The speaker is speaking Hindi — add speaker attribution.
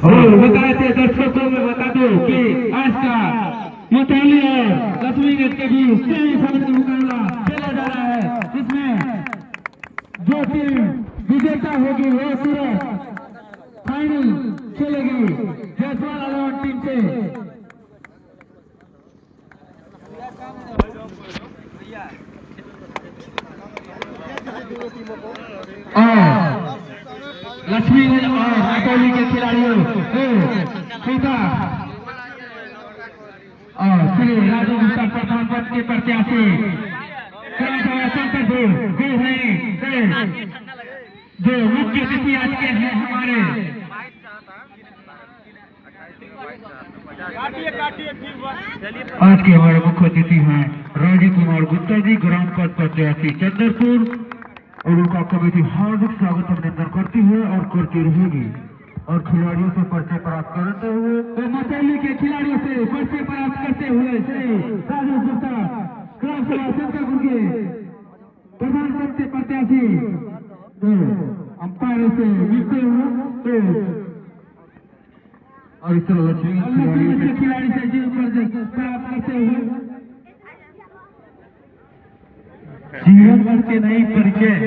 Speaker 1: और बताए थे दर्शकों में बता दो कि आज का मतौली और लक्ष्मीगंज के बीच सेमीफाइनल का मुकाबला खेला जा रहा है, जिसमें जो टीम विजेता होगी वो सूरत फाइनल खेलेगी जयसवाल 11 टीम से। लक्ष्मीगंज और मतौली के खिलाड़ियों सीता और श्री राजू गुप्ता प्रधान पद के प्रत्याशी शंकर जो मुख्य अतिथि आज के हैं हमारे आज के हमारे मुख्य अतिथि हैं राजीव कुमार गुप्ता जी, ग्राम पद प्रत्याशी चंद्रपुर, और उनका कमेटी हार्दिक स्वागत अभिनंदन करती है और करती रहेगी। और खिलाड़ियों से परिचय प्राप्त करते हुए मतौली के खिलाड़ियों से परिचय प्राप्त करते हुए श्री राजू गुप्ता ग्राम सभा शंकरपुर के प्रधान पद के प्रत्याशी अंपायर से मिलते हुए और इस तरह लक्ष्मी के खिलाड़ी से जीवन प्राप्त करते हुए जीवन भर के नई परिचय